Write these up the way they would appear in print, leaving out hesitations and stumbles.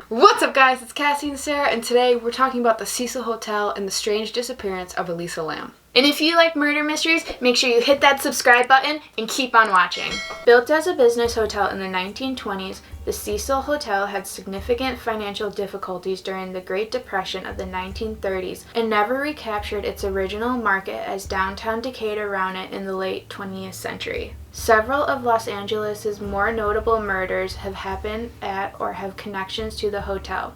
What's up, guys? It's Cassie and Sara, and today we're talking about the Cecil Hotel and the strange disappearance of ELISA LAM. And if you like murder mysteries, make sure you hit that subscribe button and keep on watching. Built as a business hotel in the 1920s, the Cecil Hotel had significant financial difficulties during the Great Depression of the 1930s and never recaptured its original market as downtown decayed around it in the late 20th century. Several of Los Angeles' more notable murders have happened at or have connections to the hotel.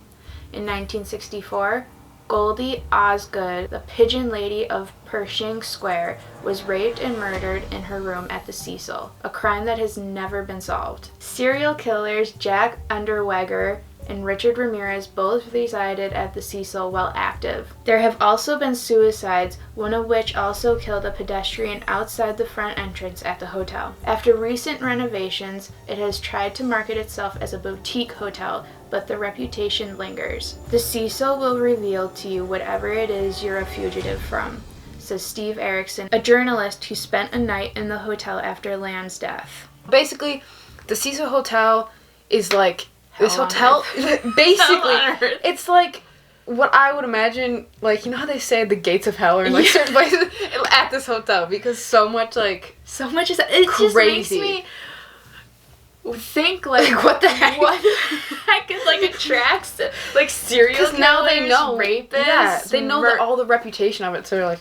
In 1964, Goldie Osgood, the Pigeon Lady of Pershing Square, was raped and murdered in her room at the Cecil, a crime that has never been solved. Serial killers Jack Unterweger and Richard Ramirez both resided at the Cecil while active. There have also been suicides, one of which also killed a pedestrian outside the front entrance at the hotel. After recent renovations, it has tried to market itself as a boutique hotel, but the reputation lingers. The Cecil will reveal to you whatever it is you're a fugitive from, says Steve Erickson, a journalist who spent a night in the hotel after Lam's death. Basically, the Cecil Hotel is like this Hell on hotel. Basically, Hell on earth. It's like what I would imagine. Like, you know how they say the gates of hell are in like certain places at this hotel, because so much is it crazy. just makes me think like what the heck? What the heck is like attracts like serial killers, now they know rapists? Yeah, they know all the reputation of it, so they're like,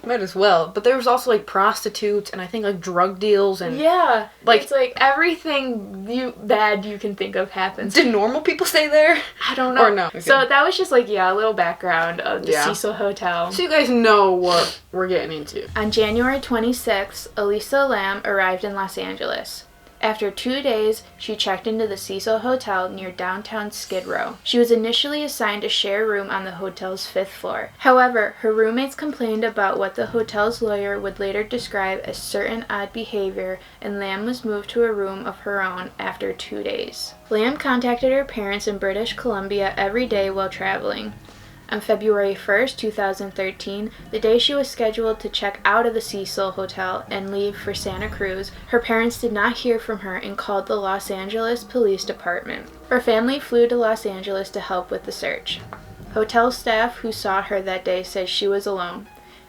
might as well. But there was also like prostitutes and I think like drug deals and it's like everything bad you can think of happens. Did normal people stay there? I don't know. Or no? Okay. So that was just like a little background of the Cecil Hotel. So you guys know what we're getting into. On January 26th, ELISA LAM arrived in Los Angeles. After 2 days, she checked into the Cecil Hotel near downtown Skid Row. She was initially assigned a share room on the hotel's 5th floor. However, her roommates complained about what the hotel's lawyer would later describe as certain odd behavior, and Lam was moved to a room of her own after 2 days. Lam contacted her parents in British Columbia every day while traveling. On February 1st, 2013, the day she was scheduled to check out of the Cecil Hotel and leave for Santa Cruz, her parents did not hear from her and called the Los Angeles Police Department. Her family flew to Los Angeles to help with the search. Hotel staff who saw her that day said she was alone.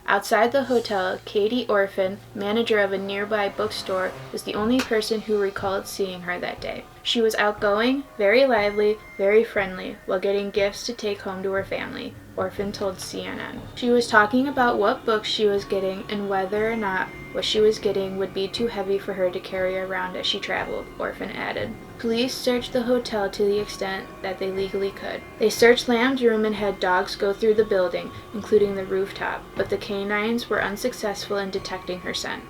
Outside the hotel, Katie Orphan, manager of a nearby bookstore, was the only person who recalled seeing her that day. She was outgoing, very lively, very friendly, while getting gifts to take home to her family, Orphan told CNN. She was talking about what books she was getting and whether or not what she was getting would be too heavy for her to carry around as she traveled, Orphan added. Police searched the hotel to the extent that they legally could. They searched Lam's room and had dogs go through the building, including the rooftop, but the canines were unsuccessful in detecting her scent.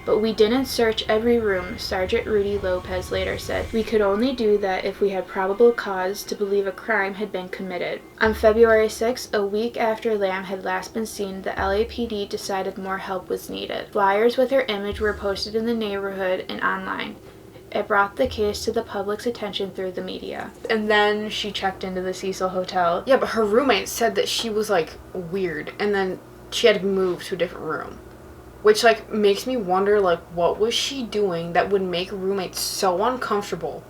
But we didn't search every room, Sergeant Rudy Lopez later said. We could only do that if we had probable cause to believe a crime had been committed. On February 6, a week after Lam had last been seen, the LAPD decided more help was needed. Flyers with her image were posted in the neighborhood and online. It brought the case to the public's attention through the media. And then she checked into the Cecil Hotel. Yeah, but her roommate said that she was like weird, and then she had to move to a different room. Which, like, makes me wonder, like, what was she doing that would make roommates so uncomfortable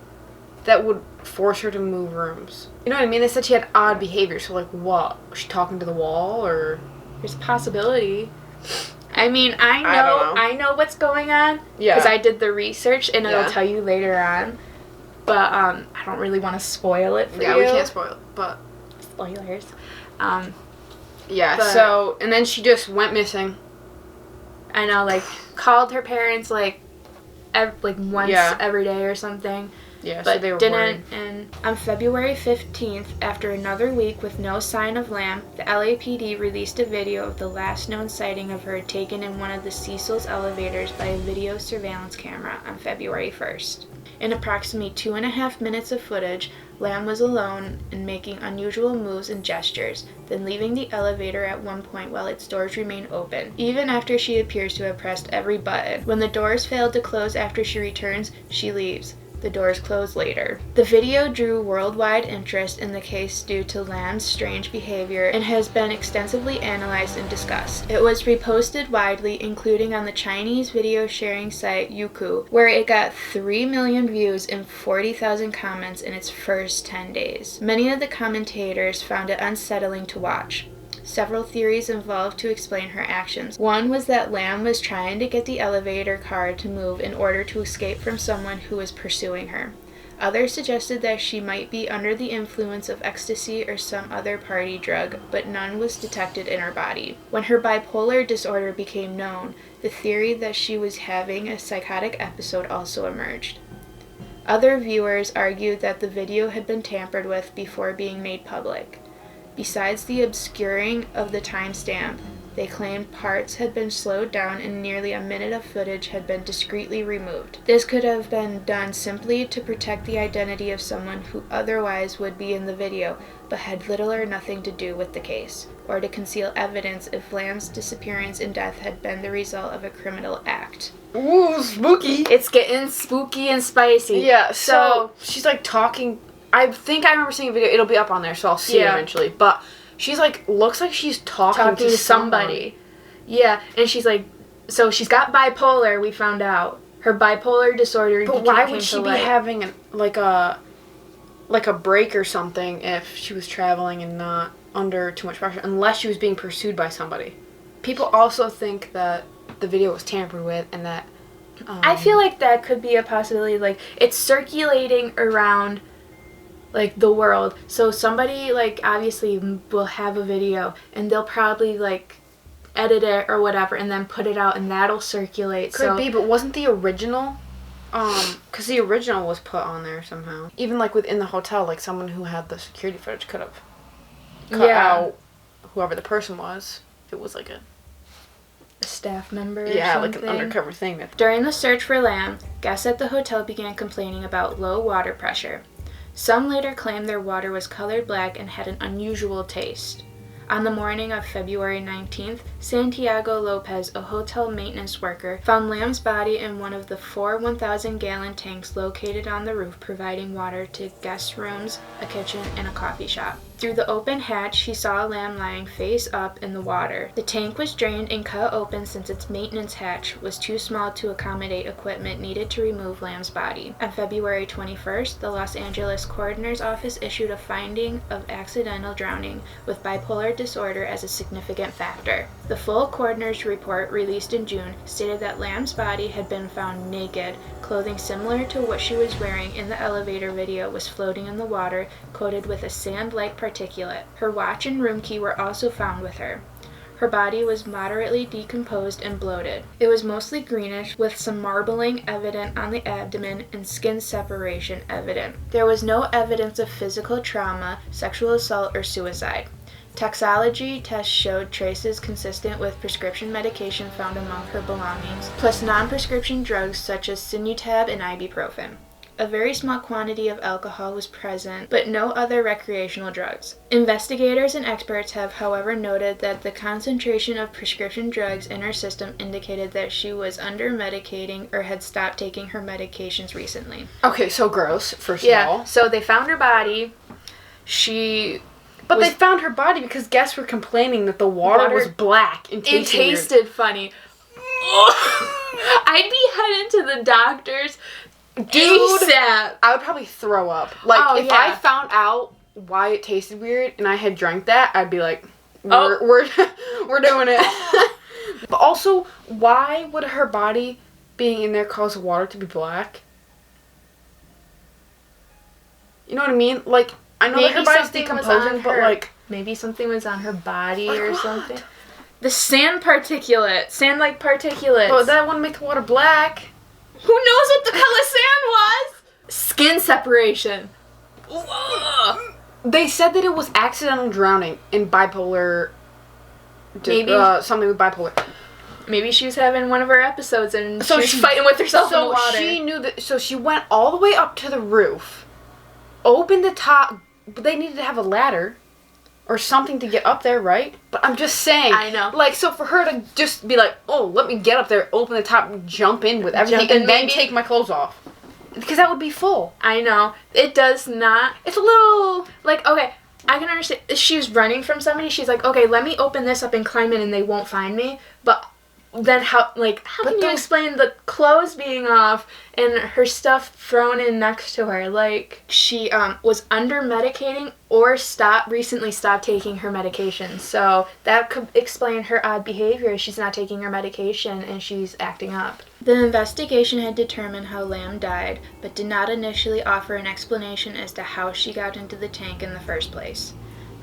that would force her to move rooms? You know what I mean? They said she had odd behavior, so, like, what? Was she talking to the wall, or? There's a possibility. I mean, I know what's going on. Yeah. Because I did the research, and it'll tell you later on. But, I don't really want to spoil it for you. Yeah, we can't spoil it, but. Spoilers. So, and then she just went missing. I know, like, called her parents, like once every day or something. Yeah, but so they were didn't. worried. And on February 15th, after another week with no sign of Lam, the LAPD released a video of the last known sighting of her taken in one of the Cecil's elevators by a video surveillance camera on February 1st. In approximately 2.5 minutes of footage, Lam was alone and making unusual moves and gestures, then leaving the elevator at one point while its doors remain open, even after she appears to have pressed every button. When the doors failed to close after she returns, she leaves. The doors closed later. The video drew worldwide interest in the case due to Lam's strange behavior and has been extensively analyzed and discussed. It was reposted widely, including on the Chinese video sharing site Youku, where it got 3 million views and 40,000 comments in its first 10 days. Many of the commentators found it unsettling to watch. Several theories involved to explain her actions. One was that Lam was trying to get the elevator car to move in order to escape from someone who was pursuing her. Others suggested that she might be under the influence of ecstasy or some other party drug, but none was detected in her body. When her bipolar disorder became known, the theory that she was having a psychotic episode also emerged. Other viewers argued that the video had been tampered with before being made public. Besides the obscuring of the timestamp, they claimed parts had been slowed down and nearly a minute of footage had been discreetly removed. This could have been done simply to protect the identity of someone who otherwise would be in the video, but had little or nothing to do with the case, or to conceal evidence if Lam's disappearance and death had been the result of a criminal act. Ooh, spooky. It's getting spooky and spicy. Yeah, so she's like talking. I think I remember seeing a video. It'll be up on there, so I'll see it eventually. But she's like, looks like she's talking to somebody. Yeah, and she's like, so she's got bipolar, we found out. Her bipolar disorder. But why would she be having a break or something if she was traveling and not under too much pressure, unless she was being pursued by somebody? People also think that the video was tampered with and that... I feel like that could be a possibility. Like, it's circulating around... like the world, so somebody like obviously will have a video and they'll probably like edit it or whatever and then put it out and that'll circulate. Could be, but wasn't the original because the original was put on there somehow, even like within the hotel, like someone who had the security footage could have cut out whoever the person was. It was like a staff member or something. like an undercover thing. During the search for Lam, guests at the hotel began complaining about low water pressure. Some later claimed their water was colored black and had an unusual taste. On the morning of February 19th, Santiago Lopez, a hotel maintenance worker, found Lam's body in one of the 4 1,000-gallon tanks located on the roof, providing water to guest rooms, a kitchen, and a coffee shop. Through the open hatch, he saw Lam lying face up in the water. The tank was drained and cut open since its maintenance hatch was too small to accommodate equipment needed to remove Lam's body. On February 21st, the Los Angeles Coroner's Office issued a finding of accidental drowning with bipolar disorder as a significant factor. The full coroner's report, released in June, stated that Lam's body had been found naked. Clothing similar to what she was wearing in the elevator video was floating in the water, coated with a sand-like particulate. Her watch and room key were also found with her. Her body was moderately decomposed and bloated. It was mostly greenish, with some marbling evident on the abdomen and skin separation evident. There was no evidence of physical trauma, sexual assault, or suicide. Toxicology tests showed traces consistent with prescription medication found among her belongings, plus non-prescription drugs such as Sinutab and ibuprofen. A very small quantity of alcohol was present, but no other recreational drugs. Investigators and experts have, however, noted that the concentration of prescription drugs in her system indicated that she was under-medicating or had stopped taking her medications recently. Okay, so gross, first of all. So they found her body. They found her body because guests were complaining that the water was black and tasted funny. I'd be heading to the doctor's. Dude, I would probably throw up. Like, I found out why it tasted weird and I had drank that, I'd be like, we're doing it. But also, why would her body being in there cause the water to be black? You know what I mean? Like, I know that her body's decomposing, but like... Maybe something was on her body or something. The sand-like particulate. But that wouldn't make the water black. Who knows what the color sand was? Skin separation. They said that it was accidental drowning in bipolar... Maybe. Something with bipolar. Maybe she was having one of her episodes and she was fighting with herself in the water. So she knew that... So she went all the way up to the roof, opened the top... But they needed to have a ladder or something to get up there, right? But I'm just saying. I know. Like, so for her to just be like, oh, let me get up there, open the top, jump in with everything, and then take my clothes off. Because that would be full. I know. It does not. It's a little, like, okay, I can understand. She's running from somebody. She's like, okay, let me open this up and climb in and they won't find me. But then how can you explain the clothes being off and her stuff thrown in next to her? Like, she was under medicating or recently stopped taking her medication. So that could explain her odd behavior. She's not taking her medication and she's acting up. The investigation had determined how Lam died, but did not initially offer an explanation as to how she got into the tank in the first place.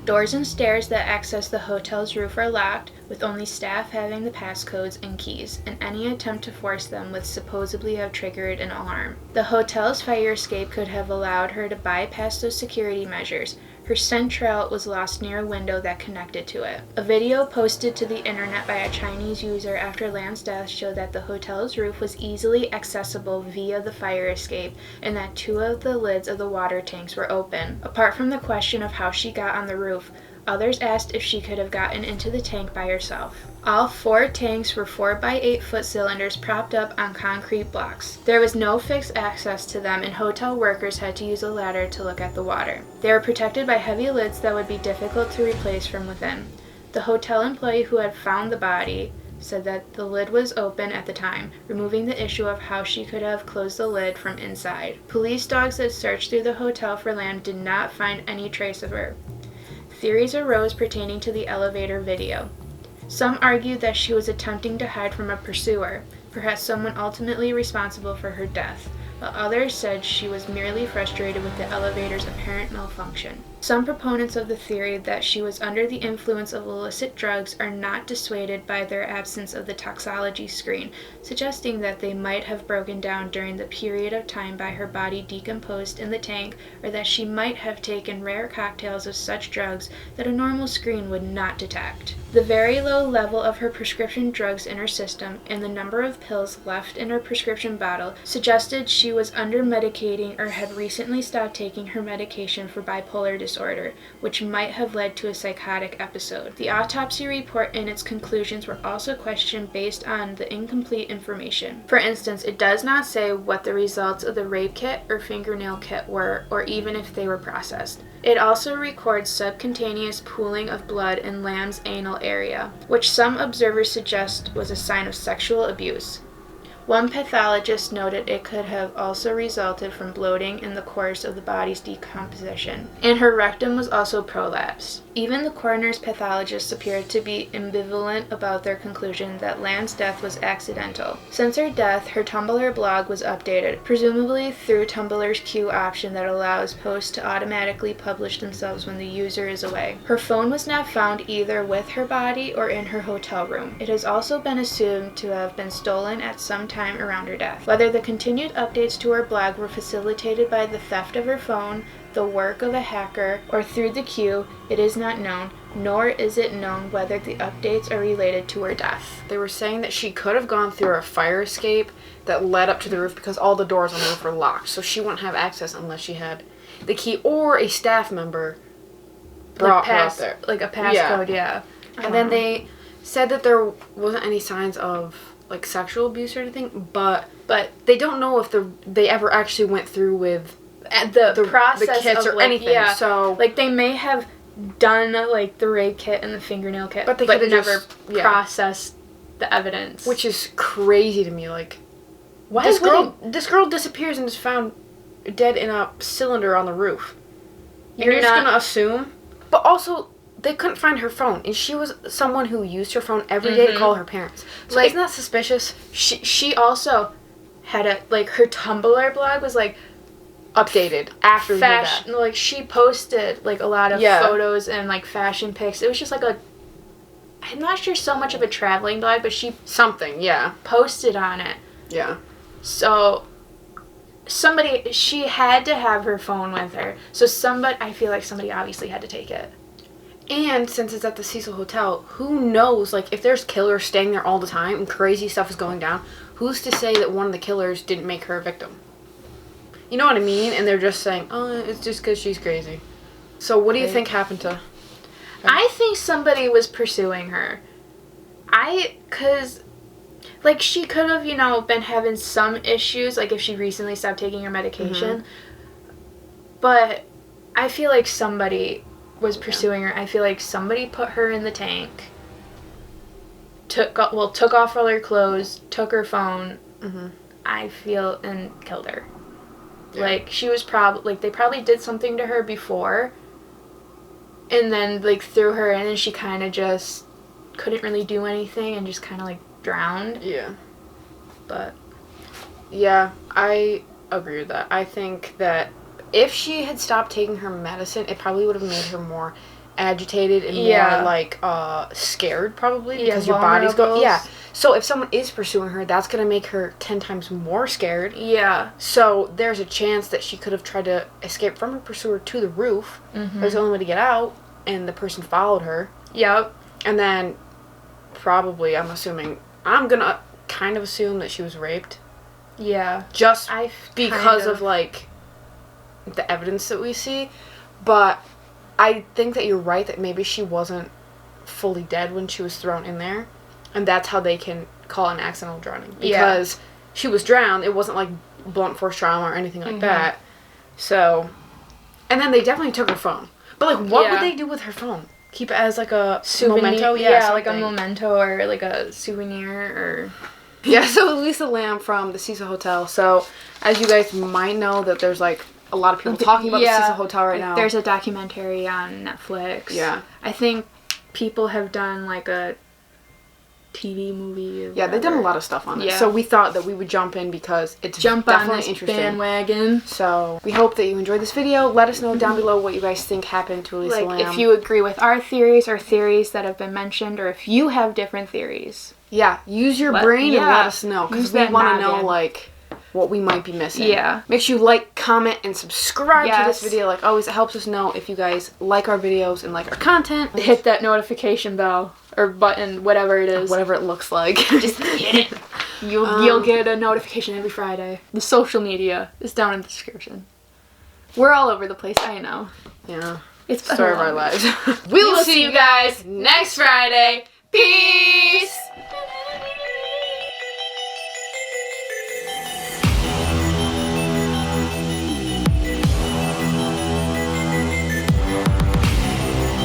Doors and stairs that access the hotel's roof are locked, with only staff having the passcodes and keys, and any attempt to force them would supposedly have triggered an alarm. The hotel's fire escape could have allowed her to bypass those security measures. Her scent trail was lost near a window that connected to it. A video posted to the internet by a Chinese user after Lam's death showed that the hotel's roof was easily accessible via the fire escape and that 2 of the lids of the water tanks were open. Apart from the question of how she got on the roof, others asked if she could have gotten into the tank by herself. All 4 tanks were 4x8 foot cylinders propped up on concrete blocks. There was no fixed access to them and hotel workers had to use a ladder to look at the water. They were protected by heavy lids that would be difficult to replace from within. The hotel employee who had found the body said that the lid was open at the time, removing the issue of how she could have closed the lid from inside. Police dogs that searched through the hotel for Lam did not find any trace of her. Theories arose pertaining to the elevator video. Some argued that she was attempting to hide from a pursuer, perhaps someone ultimately responsible for her death, while others said she was merely frustrated with the elevator's apparent malfunction. Some proponents of the theory that she was under the influence of illicit drugs are not dissuaded by their absence of the toxicology screen, suggesting that they might have broken down during the period of time by her body decomposed in the tank, or that she might have taken rare cocktails of such drugs that a normal screen would not detect. The very low level of her prescription drugs in her system and the number of pills left in her prescription bottle suggested she was under medicating or had recently stopped taking her medication for bipolar disorder, which might have led to a psychotic episode. The autopsy report and its conclusions were also questioned based on the incomplete information. For instance, it does not say what the results of the rape kit or fingernail kit were, or even if they were processed. It also records subcutaneous pooling of blood in Lam's anal area, which some observers suggest was a sign of sexual abuse. One pathologist noted it could have also resulted from bloating in the course of the body's decomposition, and her rectum was also prolapsed. Even the coroner's pathologists appeared to be ambivalent about their conclusion that Lam's death was accidental. Since her death, her Tumblr blog was updated, presumably through Tumblr's queue option that allows posts to automatically publish themselves when the user is away. Her phone was not found either with her body or in her hotel room. It has also been assumed to have been stolen at some time around her death. Whether the continued updates to her blog were facilitated by the theft of her phone, the work of a hacker, or through the queue, it is not known, nor is it known whether the updates are related to her death. They were saying that she could have gone through a fire escape that led up to the roof because all the doors on the roof were locked, so she wouldn't have access unless she had the key, or a staff member brought her up there. Like a passcode, yeah. And then they said that there wasn't any signs of like sexual abuse or anything, but they don't know if they ever actually went through with the process the kits of, or like, anything. yeah, so like they may have done like the rape kit and the fingernail kit, but they never just processed the evidence, which is crazy to me. Like, why this girl disappears and is found dead in a cylinder on the roof. You're just not gonna assume, but also they couldn't find her phone, and she was someone who used her phone every day to call her parents. So like, isn't that suspicious? She also had her Tumblr blog was like updated after fashion. Like she posted like a lot of photos and like fashion pics. It was just like I'm not sure so much of a traveling blog, but she posted on it. Yeah. So she had to have her phone with her. So I feel like somebody obviously had to take it. And since it's at the Cecil Hotel, who knows, like, if there's killers staying there all the time and crazy stuff is going down, who's to say that one of the killers didn't make her a victim? You know what I mean? And they're just saying, oh, it's just because she's crazy. So what do you think happened to her? I think somebody was pursuing her. Because Like, she could have, you know, been having some issues, like if she recently stopped taking her medication. But I feel like somebody was pursuing her. I feel like somebody put her in the tank, took off all her clothes, took her phone, and killed her. Yeah. Like, she was they probably did something to her before, and then, like, threw her in, and she kind of just couldn't really do anything, and just kind of, like, drowned. Yeah. But. Yeah, I agree with that. I think that if she had stopped taking her medicine, it probably would have made her more agitated and more, like, scared, probably, because your body's going... Yeah. So if someone is pursuing her, that's going to make her 10 times more scared. Yeah. So there's a chance that she could have tried to escape from her pursuer to the roof. There's the only way to get out, and the person followed her. Yep. And then, probably, I'm going to kind of assume that she was raped. Yeah. Just because of, like, the evidence that we see. But I think that you're right that maybe she wasn't fully dead when she was thrown in there. And that's how they can call an accidental drowning. Because she was drowned. It wasn't, like, blunt force trauma or anything like that. So, and then they definitely took her phone. But, like, what would they do with her phone? Keep it as, like, a memento? Yeah, like a memento or, like, a souvenir or... Yeah, so ELISA LAM from the Cecil Hotel. So, as you guys might know, that there's, like, a lot of people talking about the Cecil Hotel right now. There's a documentary on Netflix. Yeah. I think people have done, like, a TV movie. Yeah, they've done a lot of stuff on it. So we thought that we would jump in because it's definitely interesting. Bandwagon. So we hope that you enjoyed this video. Let us know down below what you guys think happened to ELISA LAM. If you agree with our theories or theories that have been mentioned, or if you have different theories. Yeah, use your brain and let us know, because we want to know, like, what we might be missing. Yeah. Make sure you like, comment, and subscribe to this video. Like always, it helps us know if you guys like our videos and like our content. Hit that notification bell or button, whatever it is. Whatever it looks like. Just hit it. You'll get a notification every Friday. The social media is down in the description. We're all over the place, I know. Yeah. It's the story of our lives. We will see you guys next Friday. Peace!